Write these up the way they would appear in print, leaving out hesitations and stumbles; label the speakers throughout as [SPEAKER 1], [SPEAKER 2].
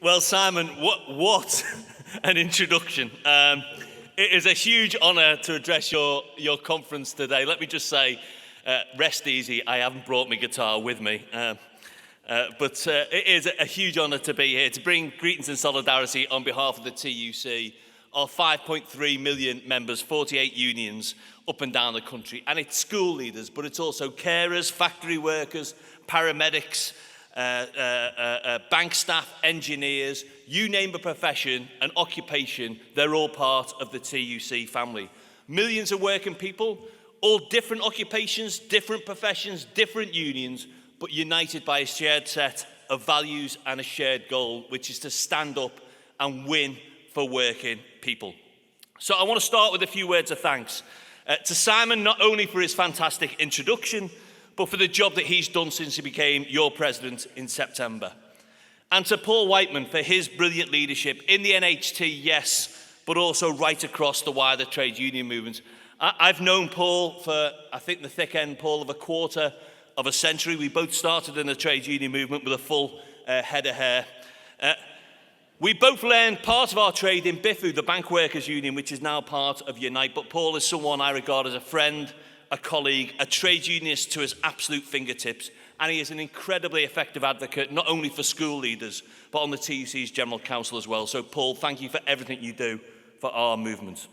[SPEAKER 1] Well, Simon, what an introduction. It is a huge honour to address your conference today. Let me just say, rest easy, I haven't brought my guitar with me. But it is a huge honour to be here, to bring greetings and solidarity on behalf of the TUC, our 5.3 million members, 48 unions up and down the country. And it's school leaders, but it's also carers, factory workers, paramedics, bank staff, engineers, you name a profession, an occupation, they're all part of the TUC family. Millions of working people, all different occupations, different professions, different unions, but united by a shared set of values and a shared goal, which is to stand up and win for working people. So I want to start with a few words of thanks to Simon, not only for his fantastic introduction, but for the job that he's done since he became your president in September. And to Paul Whiteman for his brilliant leadership in the NHT, yes, but also right across the wider trade union movement. I've known Paul for, I think the thick end, Paul, of a quarter of a century. We both started in the trade union movement with a full head of hair. We both learned part of our trade in BIFU, the Bank Workers Union, which is now part of Unite. But Paul is someone I regard as a friend, a colleague, a trade unionist to his absolute fingertips, and he is an incredibly effective advocate, not only for school leaders, but on the TUC's General Council as well. So Paul, thank you for everything you do for our movement.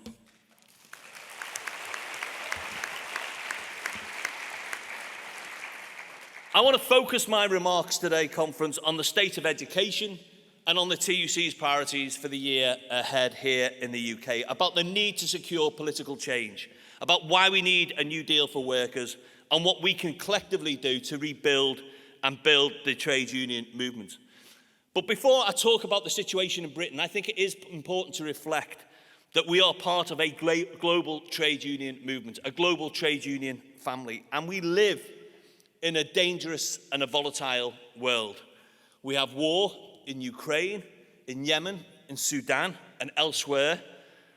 [SPEAKER 1] I want to focus my remarks today, conference, on the state of education and on the TUC's priorities for the year ahead here in the UK, about the need to secure political change, about why we need a new deal for workers, and what we can collectively do to rebuild and build the trade union movement. But before I talk about the situation in Britain, I think it is important to reflect that we are part of a global trade union movement, a global trade union family, and we live in a dangerous and a volatile world. We have war in Ukraine, in Yemen, in Sudan, and elsewhere.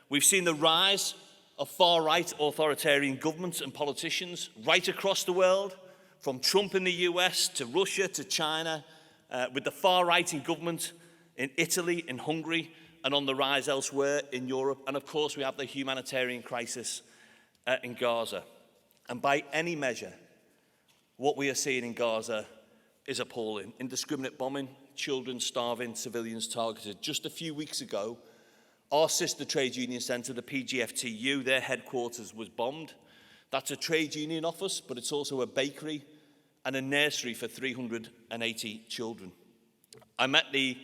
[SPEAKER 1] We've seen the rise of far-right authoritarian governments and politicians right across the world, from Trump in the US to Russia to China, with the far-right in government in Italy, in Hungary, and on the rise elsewhere in Europe. And of course, we have the humanitarian crisis in Gaza. And by any measure, what we are seeing in Gaza is appalling. Indiscriminate bombing, children starving, civilians targeted. Just a few weeks ago, our sister trade union centre, the PGFTU, their headquarters was bombed. That's a trade union office, but it's also a bakery and a nursery for 380 children. I met the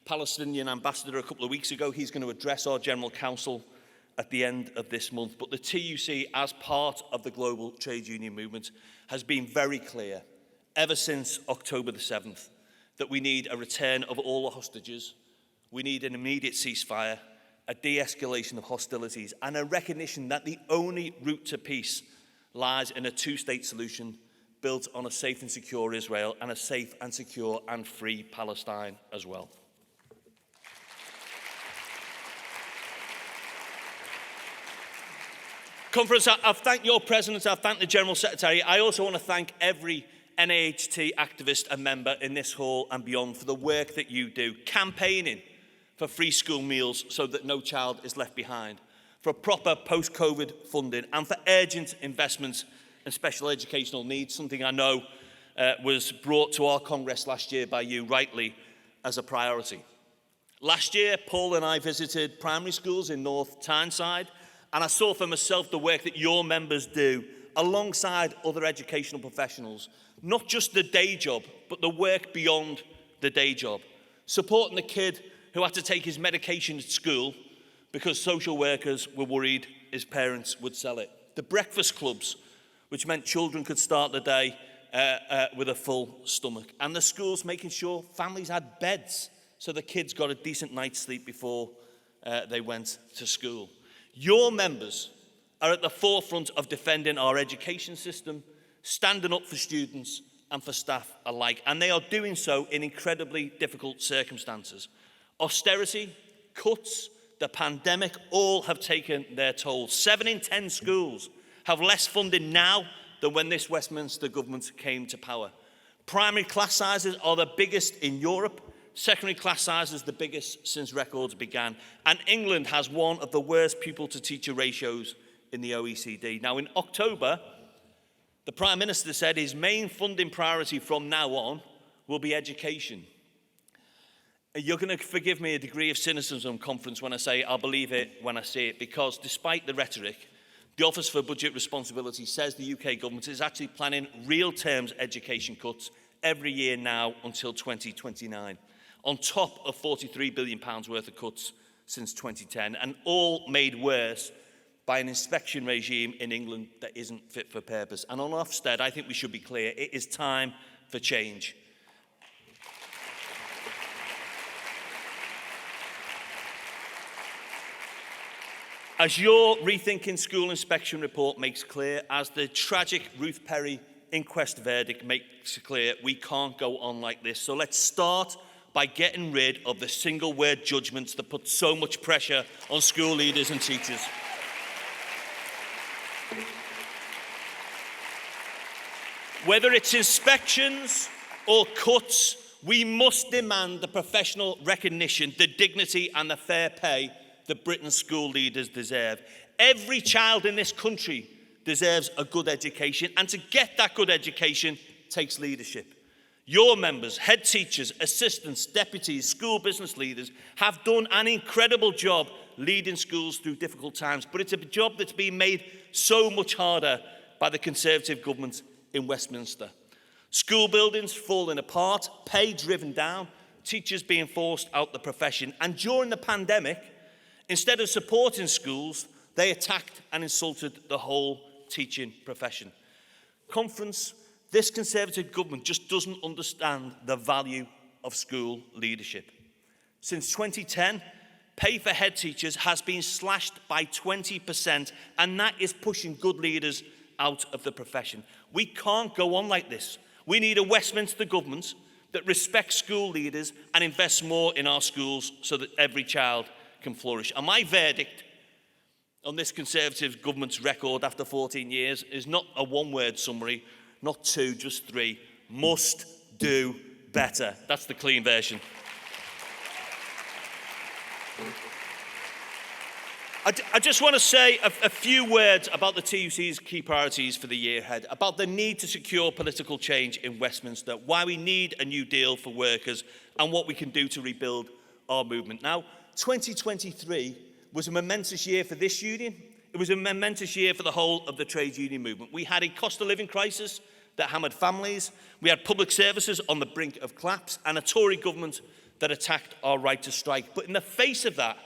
[SPEAKER 1] Palestinian ambassador a couple of weeks ago. He's going to address our General Council at the end of this month. But the TUC, as part of the global trade union movement, has been very clear ever since October the 7th that we need a return of all the hostages, we need an immediate ceasefire, a de-escalation of hostilities, and a recognition that the only route to peace lies in a two-state solution built on a safe and secure Israel and a safe and secure and free Palestine as well. Conference, I've thanked your President, I've thanked the General Secretary. I also want to thank every NAHT activist and member in this hall and beyond for the work that you do, campaigning for free school meals so that no child is left behind, for proper post-COVID funding, and for urgent investments in special educational needs, something I know was brought to our Congress last year by you rightly as a priority. Last year, Paul and I visited primary schools in North Tyneside, and I saw for myself the work that your members do alongside other educational professionals, not just the day job, but the work beyond the day job, supporting the kid who had to take his medication at school because social workers were worried his parents would sell it. The breakfast clubs, which meant children could start the day with a full stomach. And the schools making sure families had beds so the kids got a decent night's sleep before they went to school. Your members are at the forefront of defending our education system, standing up for students and for staff alike. And they are doing so in incredibly difficult circumstances. Austerity, cuts, the pandemic, all have taken their toll. 7 in 10 schools have less funding now than when this Westminster government came to power. Primary class sizes are the biggest in Europe. Secondary class sizes the biggest since records began. And England has one of the worst pupil-to-teacher ratios in the OECD. Now, in October, the Prime Minister said his main funding priority from now on will be education. You're going to forgive me a degree of cynicism, conference, when I say I'll believe it when I see it, because despite the rhetoric, the Office for Budget Responsibility says the UK government is actually planning real terms education cuts every year now until 2029, on top of £43 billion worth of cuts since 2010, and all made worse by an inspection regime in England that isn't fit for purpose. And on Ofsted, I think we should be clear, it is time for change. As your Rethinking School Inspection report makes clear, as the tragic Ruth Perry inquest verdict makes clear, we can't go on like this. So let's start by getting rid of the single-word judgments that put so much pressure on school leaders and teachers. Whether it's inspections or cuts, we must demand the professional recognition, the dignity and the fair pay that Britain's school leaders deserve. Every child in this country deserves a good education, and to get that good education takes leadership. Your members, head teachers, assistants, deputies, school business leaders have done an incredible job leading schools through difficult times, but it's a job that's been made so much harder by the Conservative government in Westminster. School buildings falling apart, pay driven down, teachers being forced out the profession, and during the pandemic, instead of supporting schools, they attacked and insulted the whole teaching profession. Conference, this Conservative government just doesn't understand the value of school leadership. Since 2010, pay for head teachers has been slashed by 20%, and that is pushing good leaders out of the profession. We can't go on like this. We need a Westminster government that respects school leaders and invests more in our schools so that every child can flourish. And my verdict on this Conservative government's record after 14 years is not a one-word summary, not two, just three. Must do better. That's the clean version. I just want to say a few words about the TUC's key priorities for the year ahead, about the need to secure political change in Westminster, why we need a new deal for workers, and what we can do to rebuild our movement. Now, 2023 was a momentous year for this union. It was a momentous year for the whole of the trade union movement. We had a cost of living crisis that hammered families. We had public services on the brink of collapse and a Tory government that attacked our right to strike. But in the face of that,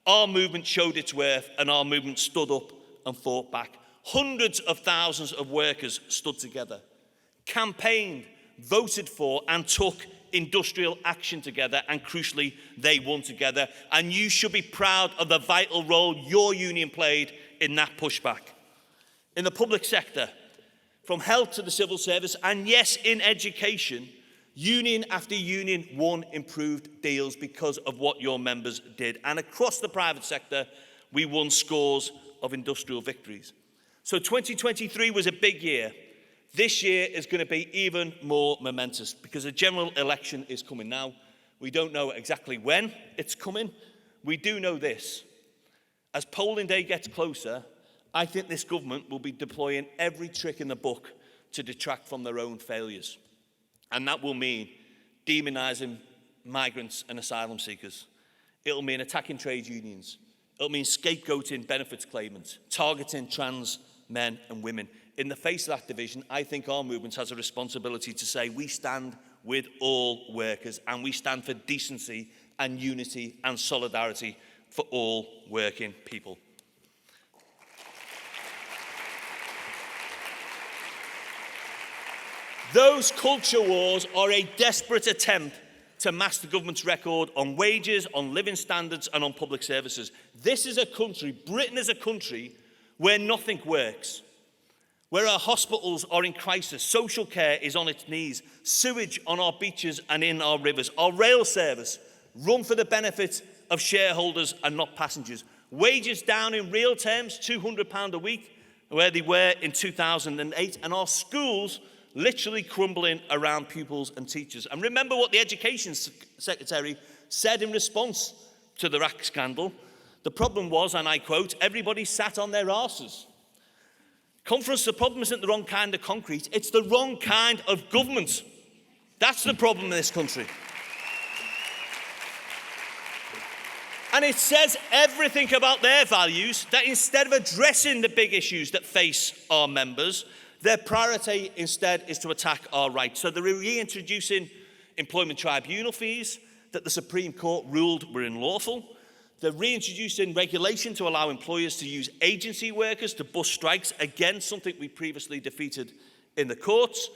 [SPEAKER 1] our movement showed its worth and our movement stood up and fought back. Hundreds of thousands of workers stood together, campaigned, voted for and took industrial action together, and crucially, they won together. And you should be proud of the vital role your union played in that pushback. In the public sector, from health to the civil service, and yes, in education, union after union won improved deals because of what your members did. And across the private sector, we won scores of industrial victories. So 2023 was a big year. This year is going to be even more momentous because a general election is coming now. We don't know exactly when it's coming. We do know this. As polling day gets closer, I think this government will be deploying every trick in the book to detract from their own failures. And that will mean demonising migrants and asylum seekers. It'll mean attacking trade unions. It'll mean scapegoating benefits claimants, targeting trans men and women. In the face of that division, I think our movement has a responsibility to say we stand with all workers and we stand for decency and unity and solidarity for all working people. Those culture wars are a desperate attempt to match the government's record on wages, on living standards and on public services. This is a country, Britain is a country, where nothing works, where our hospitals are in crisis, social care is on its knees, sewage on our beaches and in our rivers, our rail service run for the benefit of shareholders and not passengers, wages down in real terms, £200 a week, where they were in 2008, and our schools literally crumbling around pupils and teachers. And remember what the Education Secretary said in response to the RAC scandal. The problem was, and I quote, everybody sat on their arses. Conference, the problem isn't the wrong kind of concrete, it's the wrong kind of government. That's the problem in this country. And it says everything about their values, that instead of addressing the big issues that face our members, their priority instead is to attack our rights. So they're reintroducing employment tribunal fees that the Supreme Court ruled were unlawful. They're reintroducing regulation to allow employers to use agency workers to bust strikes, again, something we previously defeated in the courts.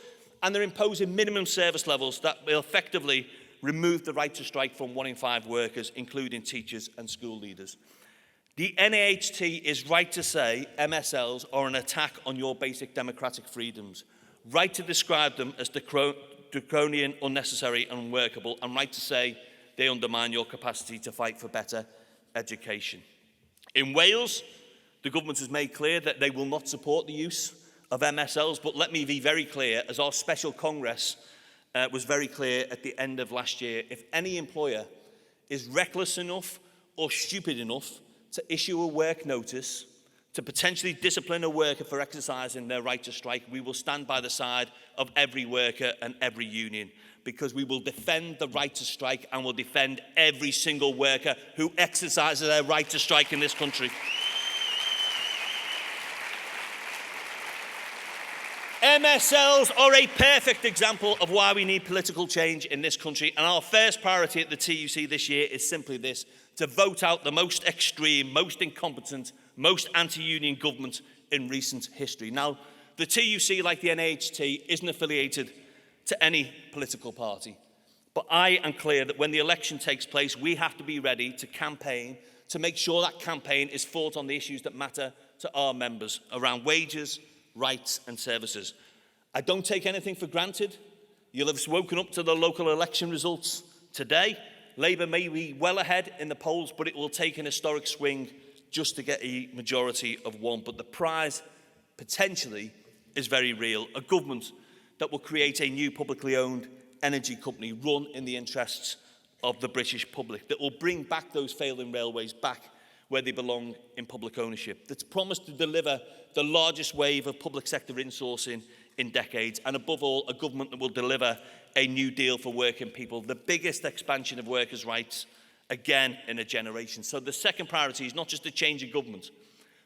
[SPEAKER 1] And they're imposing minimum service levels that will effectively remove the right to strike from 1 in 5 workers, including teachers and school leaders. The NAHT is right to say MSLs are an attack on your basic democratic freedoms, right to describe them as draconian, unnecessary and unworkable, and right to say they undermine your capacity to fight for better education. In Wales, the government has made clear that they will not support the use of MSLs, but let me be very clear, as our special Congress was very clear at the end of last year, if any employer is reckless enough or stupid enough to issue a work notice to potentially discipline a worker for exercising their right to strike, we will stand by the side of every worker and every union, because we will defend the right to strike and will defend every single worker who exercises their right to strike in this country. MSLs are a perfect example of why we need political change in this country, and our first priority at the TUC this year is simply this: to vote out the most extreme, most incompetent, most anti-union government in recent history. Now, the TUC, like the NAHT, isn't affiliated to any political party, but I am clear that when the election takes place, we have to be ready to campaign, to make sure that campaign is fought on the issues that matter to our members around wages, rights and services. I don't take anything for granted. You'll have woken up to the local election results today. Labour may be well ahead in the polls, but it will take an historic swing just to get a majority of 1. But the prize, potentially, is very real. A government that will create a new publicly owned energy company run in the interests of the British public, that will bring back those failing railways back where they belong in public ownership, that's promised to deliver the largest wave of public sector insourcing in decades, and above all, a government that will deliver a new deal for working people, the biggest expansion of workers' rights, again, in a generation. So the second priority is not just a change of government,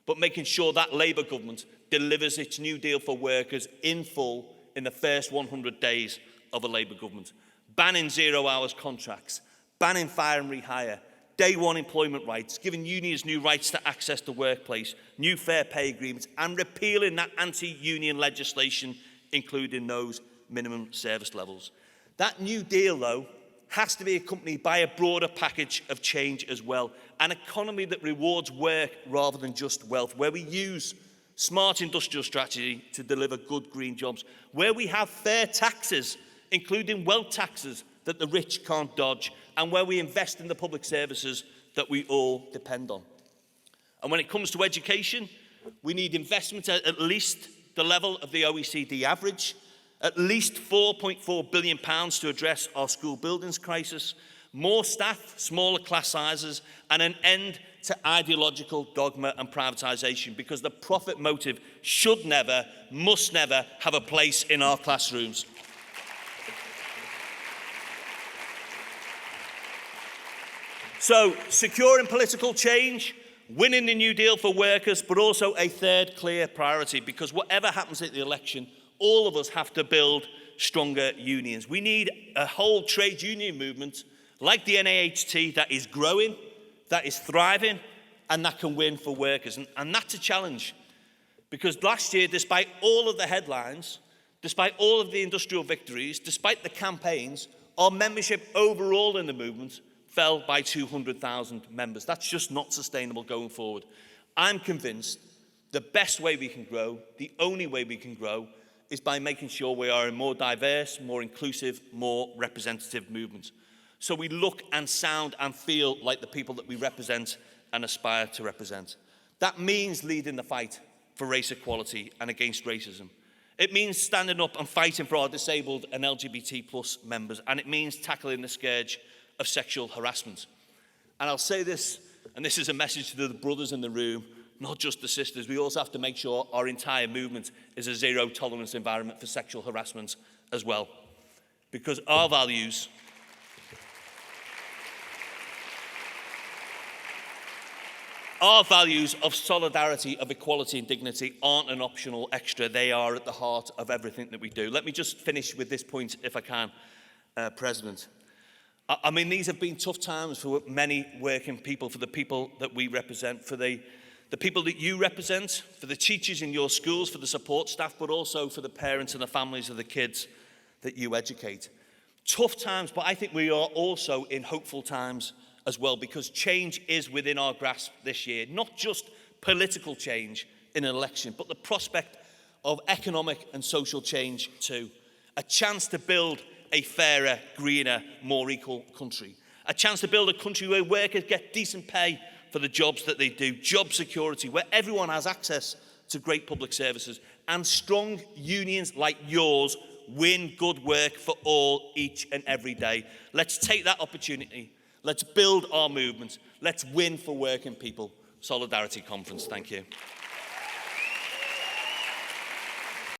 [SPEAKER 1] but making sure that Labour government delivers its new deal for workers in full in the first 100 days of a Labour government. Banning 0 hours contracts, banning fire and rehire, day one employment rights, giving unions new rights to access the workplace, new fair pay agreements, and repealing that anti-union legislation, including those minimum service levels. That new deal, though, has to be accompanied by a broader package of change as well. An economy that rewards work rather than just wealth, where we use smart industrial strategy to deliver good green jobs, where we have fair taxes, including wealth taxes that the rich can't dodge, and where we invest in the public services that we all depend on. And when it comes to education, we need investment at least the level of the OECD average, at least £4.4 billion to address our school buildings crisis, more staff, smaller class sizes, and an end to ideological dogma and privatisation, because the profit motive should never, must never have a place in our classrooms. So, securing political change, winning the New Deal for workers, but also a third clear priority, because whatever happens at the election, all of us have to build stronger unions. We need a whole trade union movement like the NAHT that is growing, that is thriving, and that can win for workers. And that's a challenge, because last year, despite all of the headlines, despite all of the industrial victories, despite the campaigns, our membership overall in the movement fell by 200,000 members. That's just not sustainable going forward. I'm convinced the best way we can grow, the only way we can grow, is by making sure we are a more diverse, more inclusive, more representative movement. So we look and sound and feel like the people that we represent and aspire to represent. That means leading the fight for race equality and against racism. It means standing up and fighting for our disabled and LGBT plus members, and it means tackling the scourge of sexual harassment. And I'll say this, and this is a message to the brothers in the room, not just the sisters. We also have to make sure our entire movement is a zero tolerance environment for sexual harassment as well. Because our values of solidarity, of equality and dignity aren't an optional extra. They are at the heart of everything that we do. Let me just finish with this point, if I can, President. I mean, these have been tough times for many working people, for the people that we represent, for the people that you represent, for the teachers in your schools, for the support staff, but also for the parents and the families of the kids that you educate. Tough times, but I think we are also in hopeful times as well, because change is within our grasp this year. Not just political change in an election, but the prospect of economic and social change too. A chance to build a fairer, greener, more equal country. A chance to build a country where workers get decent pay for the jobs that they do, job security, where everyone has access to great public services, and strong unions like yours win good work for all each and every day. Let's take that opportunity. Let's build our movement. Let's win for working people. Solidarity Conference. Thank you.